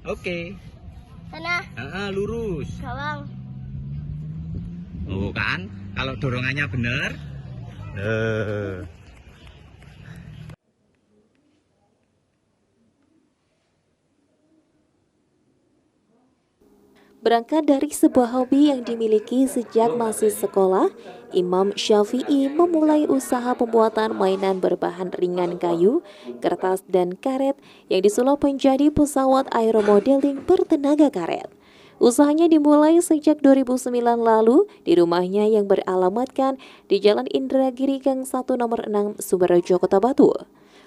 Oke. Sana. Lurus. Gawang. Oh kan, kalau dorongannya benar. Berangkat dari sebuah hobi yang dimiliki sejak masih sekolah, Imam Syafi'i memulai usaha pembuatan mainan berbahan ringan kayu, kertas, dan karet yang disulap menjadi pesawat aeromodeling bertenaga karet. Usahanya dimulai sejak 2009 lalu di rumahnya yang beralamatkan di Jalan Indragiri Gang 1 Nomor 6 Sumerejo, Kota Batu.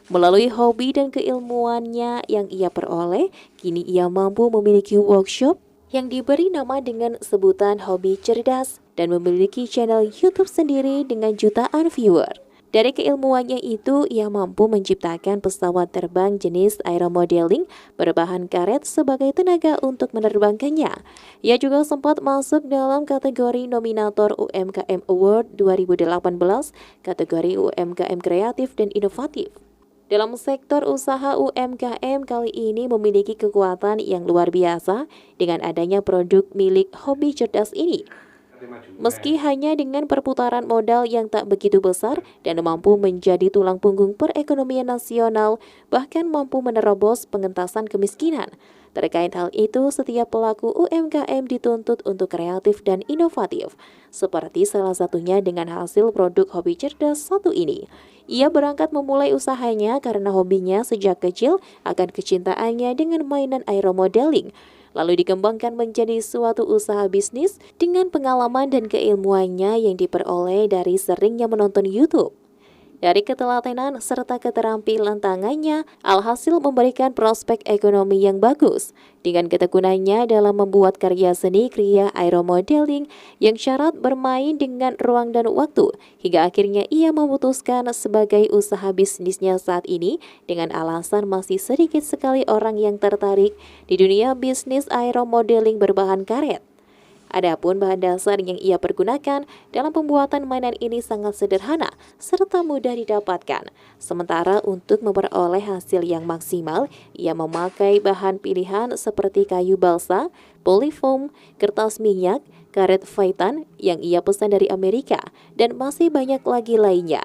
Melalui hobi dan keilmuannya yang ia peroleh, kini ia mampu memiliki workshop yang diberi nama dengan sebutan Hobi Cerdas dan memiliki channel YouTube sendiri dengan jutaan viewer. Dari keilmuannya itu, ia mampu menciptakan pesawat terbang jenis aeromodeling berbahan karet sebagai tenaga untuk menerbangkannya. Ia juga sempat masuk dalam kategori nominator UMKM Award 2018, kategori UMKM kreatif dan inovatif. Dalam sektor usaha UMKM kali ini memiliki kekuatan yang luar biasa dengan adanya produk milik Hobi Cerdas ini. Meski hanya dengan perputaran modal yang tak begitu besar dan mampu menjadi tulang punggung perekonomian nasional, bahkan mampu menerobos pengentasan kemiskinan. Terkait hal itu, setiap pelaku UMKM dituntut untuk kreatif dan inovatif, seperti salah satunya dengan hasil produk Hobi Cerdas satu ini. Ia berangkat memulai usahanya karena hobinya sejak kecil akan kecintaannya dengan mainan aeromodeling, lalu dikembangkan menjadi suatu usaha bisnis dengan pengalaman dan keilmuannya yang diperoleh dari seringnya menonton YouTube. Dari ketelatenan serta keterampilan tangannya, alhasil memberikan prospek ekonomi yang bagus. Dengan ketekunannya dalam membuat karya seni kriya aeromodeling yang syarat bermain dengan ruang dan waktu, hingga akhirnya ia memutuskan sebagai usaha bisnisnya saat ini dengan alasan masih sedikit sekali orang yang tertarik di dunia bisnis aeromodeling berbahan karet. Adapun bahan dasar yang ia pergunakan dalam pembuatan mainan ini sangat sederhana serta mudah didapatkan. Sementara untuk memperoleh hasil yang maksimal, ia memakai bahan pilihan seperti kayu balsa, polyfoam, kertas minyak, karet faitan yang ia pesan dari Amerika, dan masih banyak lagi lainnya.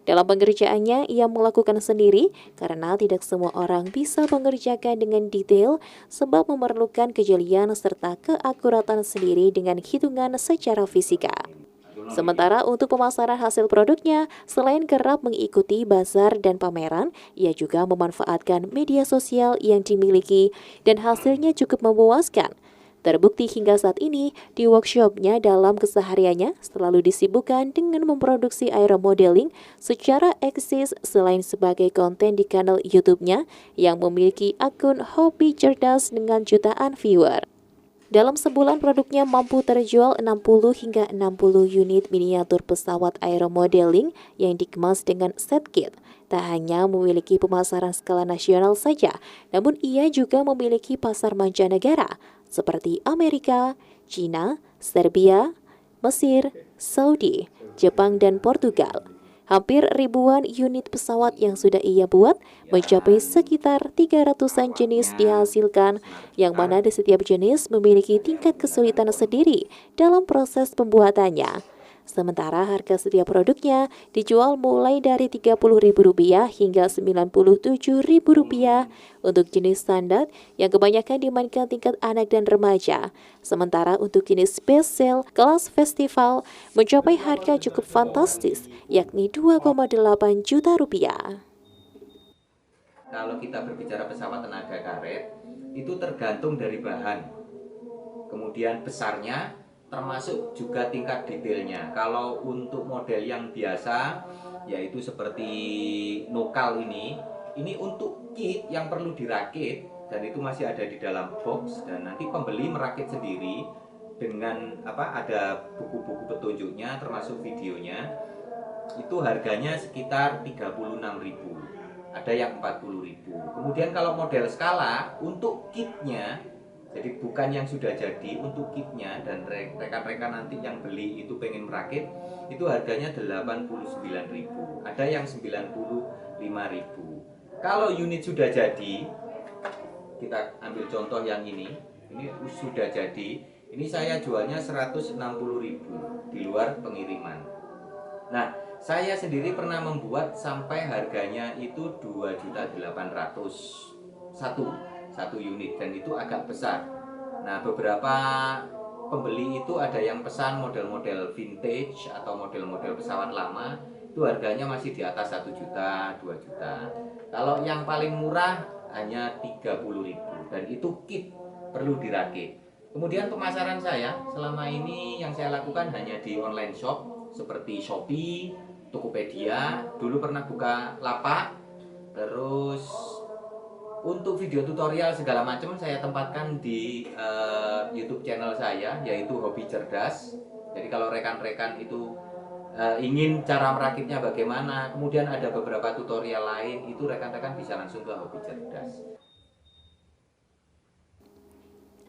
Dalam pengerjaannya, ia melakukan sendiri karena tidak semua orang bisa mengerjakan dengan detail sebab memerlukan kejelian serta keakuratan sendiri dengan hitungan secara fisika. Sementara untuk pemasaran hasil produknya, selain kerap mengikuti bazar dan pameran, ia juga memanfaatkan media sosial yang dimiliki dan hasilnya cukup memuaskan. Terbukti hingga saat ini, di workshopnya dalam kesehariannya selalu disibukkan dengan memproduksi aeromodeling secara eksis selain sebagai konten di kanal YouTube-nya yang memiliki akun Hobi Cerdas dengan jutaan viewer. Dalam sebulan produknya mampu terjual 60 hingga 60 unit miniatur pesawat aeromodeling yang dikemas dengan set kit. Tak hanya memiliki pemasaran skala nasional saja, namun ia juga memiliki pasar mancanegara seperti Amerika, China, Serbia, Mesir, Saudi, Jepang, dan Portugal. Hampir ribuan unit pesawat yang sudah ia buat, mencapai sekitar 300-an jenis dihasilkan, yang mana di setiap jenis memiliki tingkat kesulitan sendiri dalam proses pembuatannya. Sementara harga setiap produknya dijual mulai dari Rp30.000 hingga Rp97.000 untuk jenis standar yang kebanyakan dimainkan tingkat anak dan remaja. Sementara untuk jenis special kelas festival mencapai harga cukup fantastis, yakni Rp2,8 juta. Kalau kita berbicara pesawat tenaga karet, itu tergantung dari bahan, kemudian besarnya, termasuk juga tingkat detailnya. Kalau untuk model yang biasa, yaitu seperti nokal ini untuk kit yang perlu dirakit, dan itu masih ada di dalam box, dan nanti pembeli merakit sendiri dengan ada buku-buku petunjuknya termasuk videonya. Itu harganya sekitar 36.000, ada yang 40.000. Kemudian kalau model skala untuk kitnya, jadi bukan yang sudah jadi, untuk kitnya, dan rekan-rekan nanti yang beli itu pengen merakit, itu harganya 89.000, ada yang 95.000. Kalau unit sudah jadi, kita ambil contoh yang ini sudah jadi. Ini saya jualnya 160.000 di luar pengiriman. Nah, saya sendiri pernah membuat sampai harganya itu 2.800.000 satu unit, dan itu agak besar. Nah, beberapa pembeli itu ada yang pesan model-model vintage atau model-model pesawat lama, itu harganya masih di atas 1 juta, 2 juta. Kalau yang paling murah hanya 30.000, dan itu kit, perlu dirakit. Kemudian pemasaran saya selama ini yang saya lakukan hanya di online shop seperti Shopee, Tokopedia, dulu pernah buka lapak. Terus untuk video tutorial segala macam saya tempatkan di YouTube channel saya, yaitu Hobi Cerdas. Jadi kalau rekan-rekan itu ingin cara merakitnya bagaimana, kemudian ada beberapa tutorial lain, itu rekan-rekan bisa langsung ke Hobi Cerdas.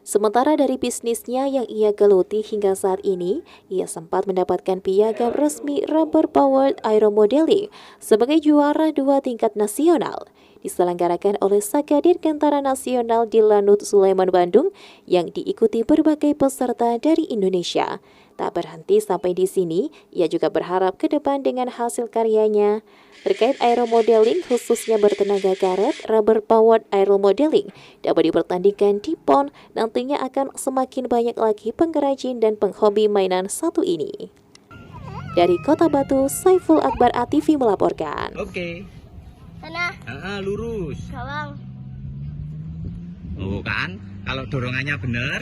Sementara dari bisnisnya yang ia geluti hingga saat ini, ia sempat mendapatkan piagam resmi Rubber Powered Aeromodeling sebagai juara 2 tingkat nasional, diselenggarakan oleh Saka Dirgantara Nasional di Lanut Sulaiman, Bandung, yang diikuti berbagai peserta dari Indonesia. Tak berhenti sampai di sini, ia juga berharap ke depan dengan hasil karyanya terkait aeromodeling, khususnya bertenaga karet. Rubber Powered Aeromodeling dapat dipertandingkan di PON, nantinya akan semakin banyak lagi pengrajin dan penghobi mainan satu ini. Dari Kota Batu, Saiful Akbar ATV melaporkan. Oke. Sana. Lurus. Gawang. Oh kan, kalau dorongannya benar.